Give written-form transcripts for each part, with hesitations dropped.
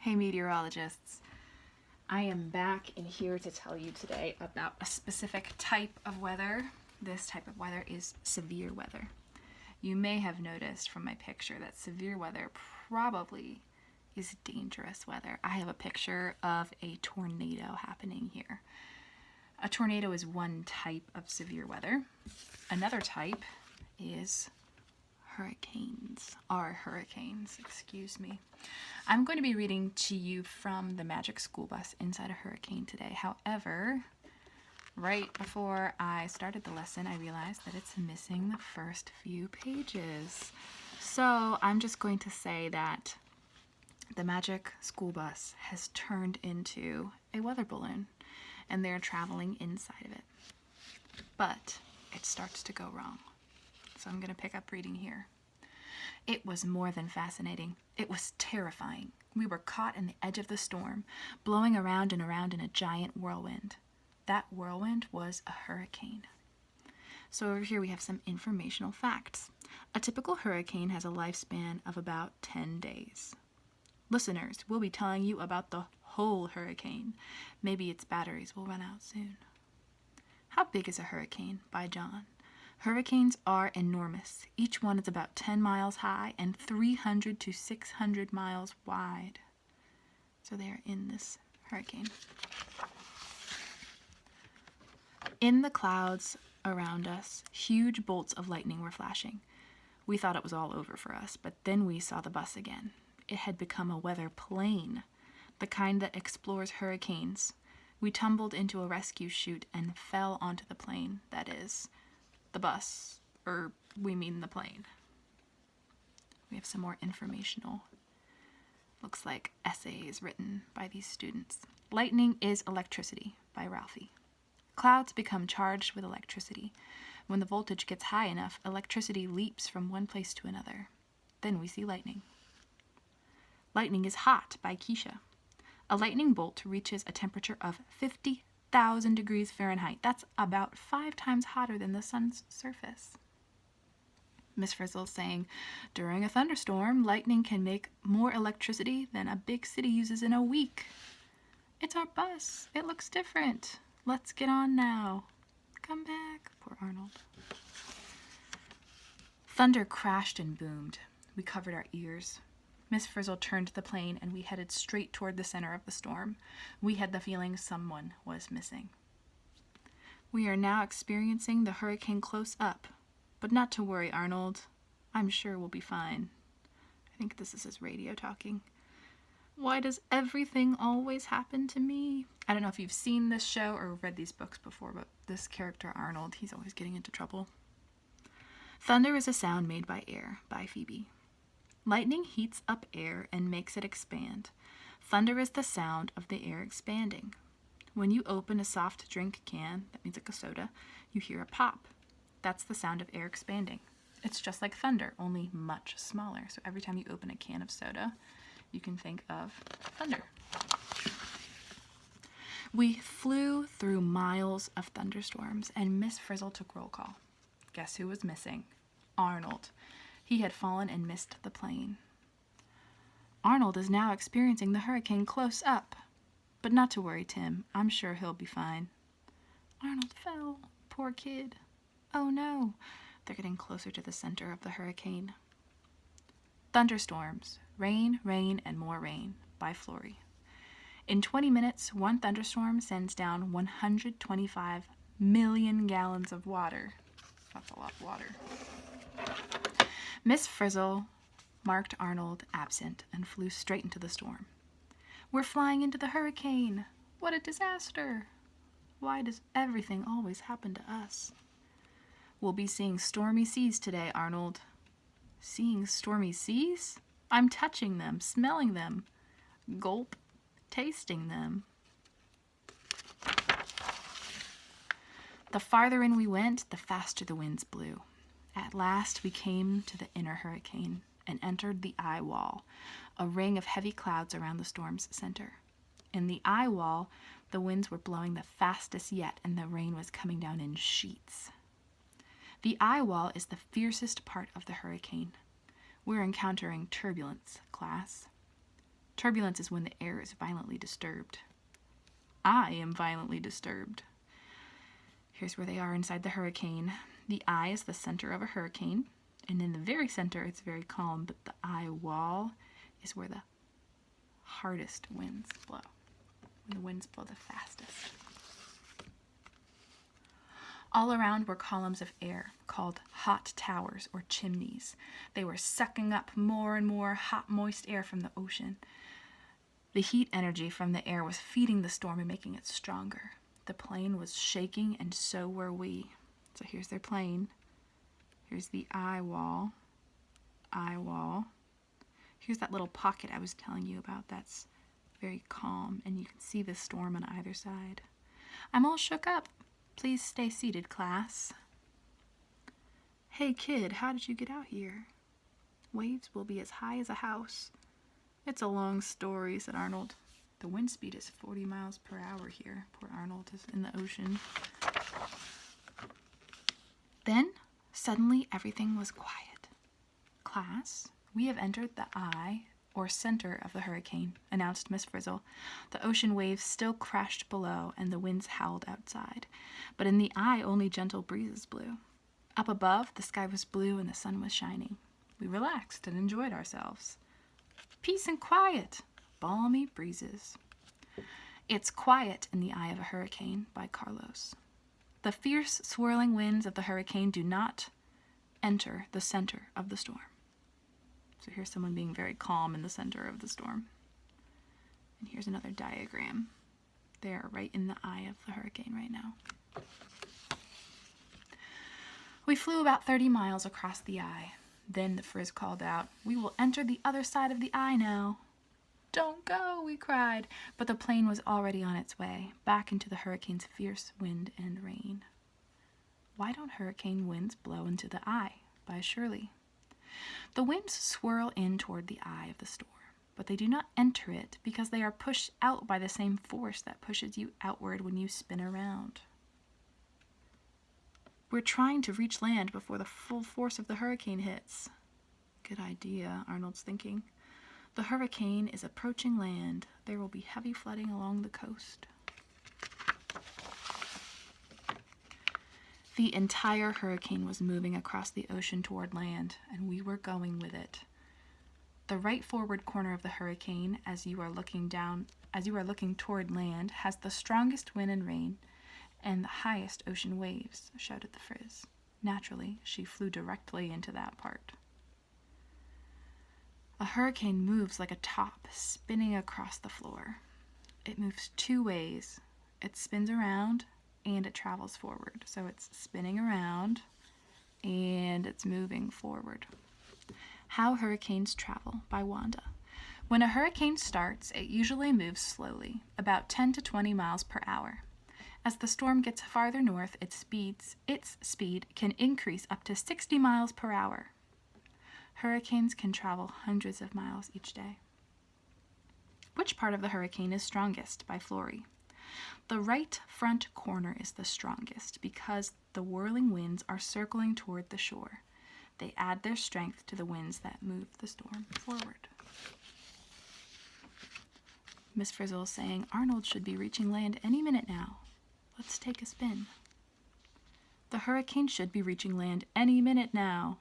Hey meteorologists, I am back in here to tell you today about a specific type of weather. This type of weather is severe weather. You may have noticed from my picture that severe weather probably is dangerous weather. I have a picture of a tornado happening here. A tornado is one type of severe weather. Another type is hurricanes. I'm going to be reading to you from the Magic School Bus Inside a Hurricane today. However, right before I started the lesson, I realized that it's missing the first few pages. So I'm just going to say that the Magic School Bus has turned into a weather balloon, and they're traveling inside of it. But it starts to go wrong. So I'm going to pick up reading here. It was more than fascinating. It was terrifying. We were caught in the edge of the storm, blowing around and around in a giant whirlwind. That whirlwind was a hurricane. So over here we have some informational facts. A typical hurricane has a lifespan of about 10 days. Listeners, we'll be telling you about the whole hurricane. Maybe its batteries will run out soon. How Big is a Hurricane? By John. Hurricanes are enormous. Each one is about 10 miles high and 300 to 600 miles wide. So they are in this hurricane. In the clouds around us, huge bolts of lightning were flashing. We thought it was all over for us, but then we saw the bus again. It had become a weather plane, the kind that explores hurricanes. We tumbled into a rescue chute and fell onto the plane, that is, the bus, or we mean the plane. We have some more informational, looks like essays written by these students. Lightning is electricity, by Ralphie. Clouds become charged with electricity. When the voltage gets high enough, electricity leaps from one place to another. Then we see lightning. Lightning is hot, by Keisha. A lightning bolt reaches a temperature of 50,000 degrees Fahrenheit. That's about 5 times hotter than the sun's surface. Miss Frizzle saying, during a thunderstorm, lightning can make more electricity than a big city uses in a week. It's our bus. It looks different. Let's get on now. Come back. Poor Arnold. Thunder crashed and boomed. We covered our ears. Miss Frizzle turned the plane and we headed straight toward the center of the storm. We had the feeling someone was missing. We are now experiencing the hurricane close up, but not to worry, Arnold. I'm sure we'll be fine. I think this is his radio talking. Why does everything always happen to me? I don't know if you've seen this show or read these books before, but this character, Arnold, he's always getting into trouble. Thunder is a sound made by air, by Phoebe. Lightning heats up air and makes it expand. Thunder is the sound of the air expanding. When you open a soft drink can, that means like a soda, you hear a pop. That's the sound of air expanding. It's just like thunder, only much smaller. So every time you open a can of soda, you can think of thunder. We flew through miles of thunderstorms, and Miss Frizzle took roll call. Guess who was missing? Arnold. He had fallen and missed the plane. Arnold is now experiencing the hurricane close up. But not to worry, Tim. I'm sure he'll be fine. Arnold fell. Poor kid. Oh no. They're getting closer to the center of the hurricane. Thunderstorms. Rain, rain, and more rain. By Flory. In 20 minutes, one thunderstorm sends down 125 million gallons of water. That's a lot of water. Miss Frizzle marked Arnold absent and flew straight into the storm. We're flying into the hurricane. What a disaster. Why does everything always happen to us? We'll be seeing stormy seas today, Arnold. Seeing stormy seas? I'm touching them, smelling them. Gulp, tasting them. The farther in we went, the faster the winds blew. At last we came to the inner hurricane and entered the eye wall, a ring of heavy clouds around the storm's center. In the eye wall, the winds were blowing the fastest yet, and the rain was coming down in sheets. The eye wall is the fiercest part of the hurricane. We're encountering turbulence, class. Turbulence is when the air is violently disturbed. I am violently disturbed. Here's where they are inside the hurricane. The eye is the center of a hurricane, and in the very center it's very calm, but the eye wall is where the hardest winds blow, when the winds blow the fastest. All around were columns of air called hot towers or chimneys. They were sucking up more and more hot, moist air from the ocean. The heat energy from the air was feeding the storm and making it stronger. The plane was shaking, and so were we. So here's their plane. Here's the eye wall. Eye wall. Here's that little pocket I was telling you about that's very calm, and you can see the storm on either side. I'm all shook up. Please stay seated, class. Hey, kid, how did you get out here? Waves will be as high as a house. It's a long story, said Arnold. The wind speed is 40 miles per hour here. Poor Arnold is in the ocean. Then, suddenly, everything was quiet. Class, we have entered the eye, or center of the hurricane, announced Miss Frizzle. The ocean waves still crashed below, and the winds howled outside. But in the eye, only gentle breezes blew. Up above, the sky was blue and the sun was shining. We relaxed and enjoyed ourselves. Peace and quiet, balmy breezes. It's quiet in the eye of a hurricane, by Carlos. The fierce, swirling winds of the hurricane do not enter the center of the storm. So here's someone being very calm in the center of the storm. And here's another diagram. They are right in the eye of the hurricane right now. We flew about 30 miles across the eye. Then the Frizz called out, "We will enter the other side of the eye now." "Don't go," we cried, but the plane was already on its way, back into the hurricane's fierce wind and rain. Why don't hurricane winds blow into the eye? By Shirley. The winds swirl in toward the eye of the storm, but they do not enter it because they are pushed out by the same force that pushes you outward when you spin around. We're trying to reach land before the full force of the hurricane hits. Good idea, Arnold's thinking. The hurricane is approaching land. There will be heavy flooding along the coast. The entire hurricane was moving across the ocean toward land, and we were going with it. The right forward corner of the hurricane, as you are looking toward land, has the strongest wind and rain and the highest ocean waves, shouted the Frizz. Naturally, she flew directly into that part. A hurricane moves like a top, spinning across the floor. It moves two ways. It spins around and it travels forward. So it's spinning around and it's moving forward. How Hurricanes Travel by Wanda. When a hurricane starts, it usually moves slowly, about 10 to 20 miles per hour. As the storm gets farther north, its speed can increase up to 60 miles per hour. Hurricanes can travel hundreds of miles each day. Which part of the hurricane is strongest? By Flory. The right front corner is the strongest because the whirling winds are circling toward the shore. They add their strength to the winds that move the storm forward. Miss Frizzle is saying Arnold should be reaching land any minute now. Let's take a spin. The hurricane should be reaching land any minute now.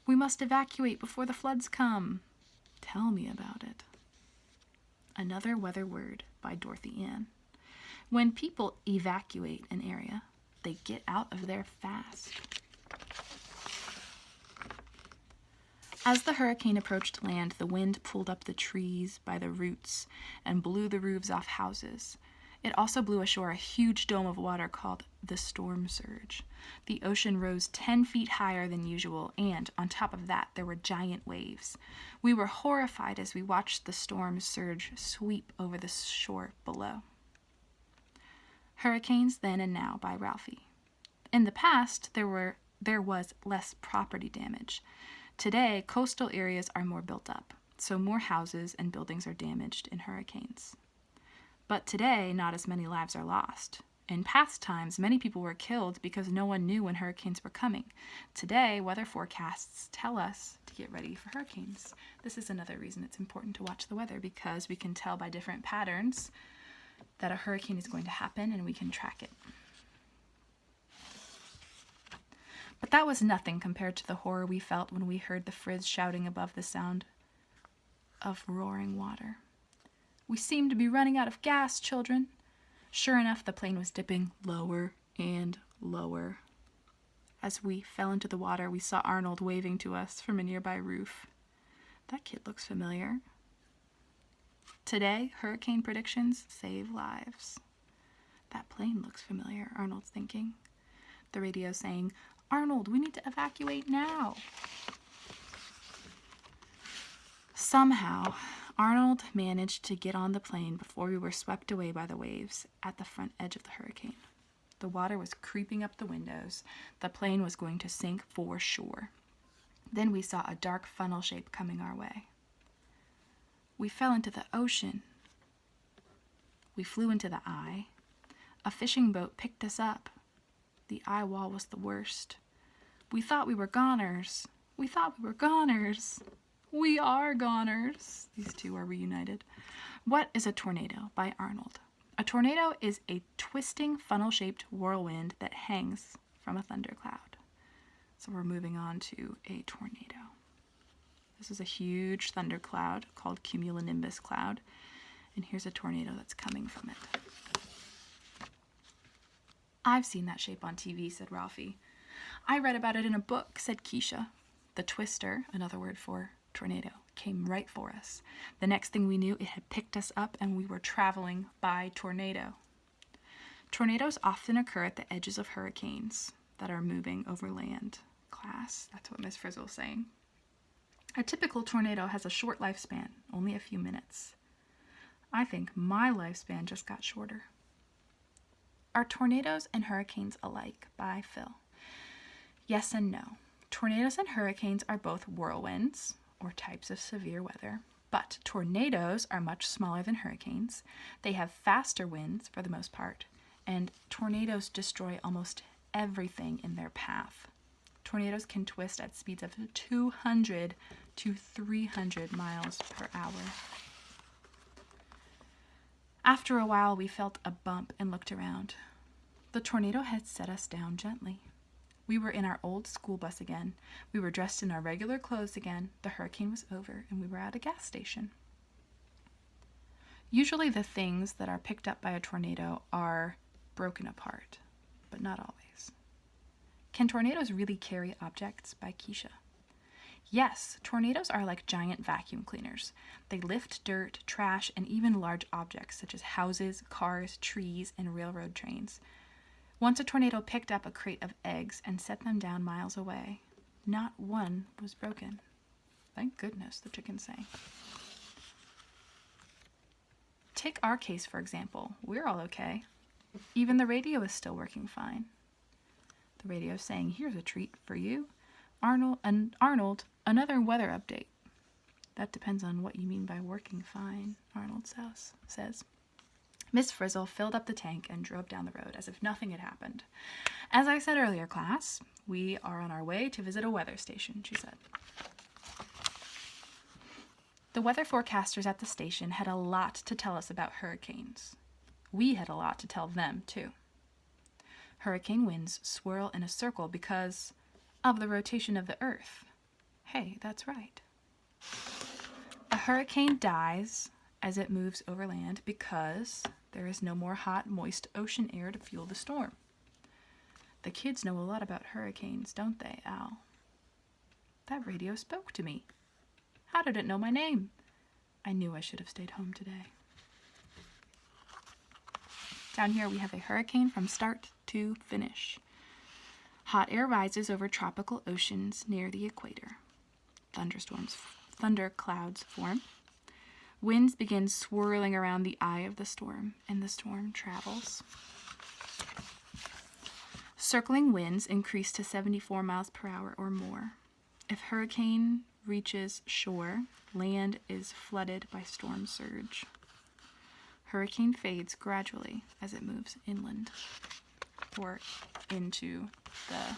We must evacuate before the floods come. Tell me about it. Another Weather Word by Dorothy Ann. When people evacuate an area, they get out of there fast. As the hurricane approached land, the wind pulled up the trees by the roots and blew the roofs off houses. It also blew ashore a huge dome of water called the storm surge. The ocean rose 10 feet higher than usual, and on top of that, there were giant waves. We were horrified as we watched the storm surge sweep over the shore below. Hurricanes Then and Now by Ralphie. In the past, there was less property damage. Today, coastal areas are more built up, so more houses and buildings are damaged in hurricanes. But today, not as many lives are lost. In past times, many people were killed because no one knew when hurricanes were coming. Today, weather forecasts tell us to get ready for hurricanes. This is another reason it's important to watch the weather, because we can tell by different patterns that a hurricane is going to happen and we can track it. But that was nothing compared to the horror we felt when we heard the Frizz shouting above the sound of roaring water. "We seem to be running out of gas, children." Sure enough, the plane was dipping lower and lower. As we fell into the water, we saw Arnold waving to us from a nearby roof. That kid looks familiar. Today, hurricane predictions save lives. That plane looks familiar, Arnold's thinking. The radio saying, "Arnold, we need to evacuate now." Somehow, Arnold managed to get on the plane before we were swept away by the waves at the front edge of the hurricane. The water was creeping up the windows. The plane was going to sink for sure. Then we saw a dark funnel shape coming our way. We fell into the ocean. We flew into the eye. A fishing boat picked us up. The eye wall was the worst. We thought we were goners. We thought we were goners. We are goners. These two are reunited. What is a tornado? By Arnold. A tornado is a twisting funnel-shaped whirlwind that hangs from a thundercloud. So we're moving on to a tornado. This is a huge thundercloud called cumulonimbus cloud. And here's a tornado that's coming from it. "I've seen that shape on TV," said Ralphie. "I read about it in a book," said Keisha. The twister, another word for tornado, came right for us. The next thing we knew, it had picked us up and we were traveling by tornado. Tornadoes often occur at the edges of hurricanes that are moving over land. Class, that's what Miss Frizzle was saying. A typical tornado has a short lifespan, only a few minutes. I think my lifespan just got shorter. Are tornadoes and hurricanes alike? By Phil. Yes and no. Tornadoes and hurricanes are both whirlwinds, or types of severe weather, but tornadoes are much smaller than hurricanes. They have faster winds for the most part, and tornadoes destroy almost everything in their path. Tornadoes can twist at speeds of 200 to 300 miles per hour. After a while, we felt a bump and looked around. The tornado had set us down gently. We were in our old school bus again. We were dressed in our regular clothes again. The hurricane was over, and we were at a gas station. Usually the things that are picked up by a tornado are broken apart, but not always. Can tornadoes really carry objects? By Keisha. Yes, tornadoes are like giant vacuum cleaners. They lift dirt, trash, and even large objects such as houses, cars, trees, and railroad trains. Once a tornado picked up a crate of eggs and set them down miles away. Not one was broken. Thank goodness, the chickens say. Take our case, for example. We're all okay. Even the radio is still working fine. The radio is saying, "Here's a treat for you. Arnold, another weather update." That depends on what you mean by working fine, Arnold says. Miss Frizzle filled up the tank and drove down the road as if nothing had happened. "As I said earlier, class, we are on our way to visit a weather station," she said. The weather forecasters at the station had a lot to tell us about hurricanes. We had a lot to tell them, too. Hurricane winds swirl in a circle because of the rotation of the Earth. Hey, that's right. A hurricane dies as it moves over land because there is no more hot, moist ocean air to fuel the storm. The kids know a lot about hurricanes, don't they, Al? That radio spoke to me. How did it know my name? I knew I should have stayed home today. Down here we have a hurricane from start to finish. Hot air rises over tropical oceans near the equator. Thunder clouds form. Winds begin swirling around the eye of the storm, and the storm travels. Circling winds increase to 74 miles per hour or more. If hurricane reaches shore, land is flooded by storm surge. Hurricane fades gradually as it moves inland or into the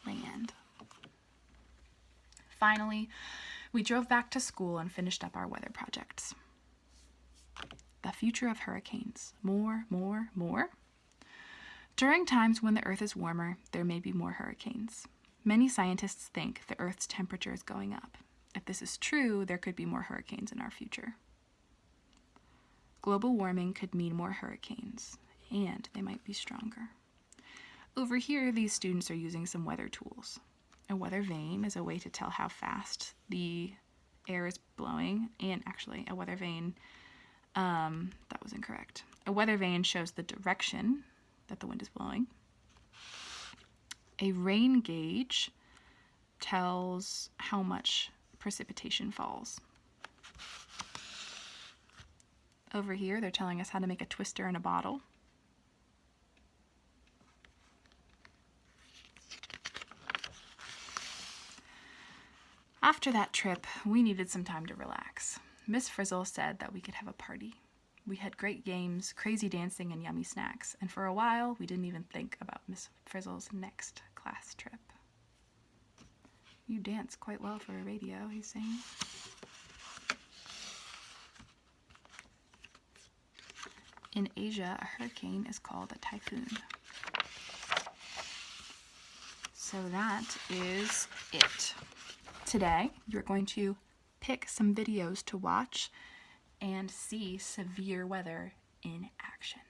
land. Finally, we drove back to school and finished up our weather projects. The future of hurricanes. More, more, more. During times when the Earth is warmer, there may be more hurricanes. Many scientists think the Earth's temperature is going up. If this is true, there could be more hurricanes in our future. Global warming could mean more hurricanes, and they might be stronger. Over here, these students are using some weather tools. A weather vane is a way to tell how fast the air is blowing, and actually, a weather vane, that was incorrect. A weather vane shows the direction that the wind is blowing. A rain gauge tells how much precipitation falls. Over here, they're telling us how to make a twister in a bottle. After that trip, we needed some time to relax. Miss Frizzle said that we could have a party. We had great games, crazy dancing, and yummy snacks, and for a while, we didn't even think about Miss Frizzle's next class trip. You dance quite well for a radio, he's saying. In Asia, a hurricane is called a typhoon. So that is it. Today, you're going to pick some videos to watch and see severe weather in action.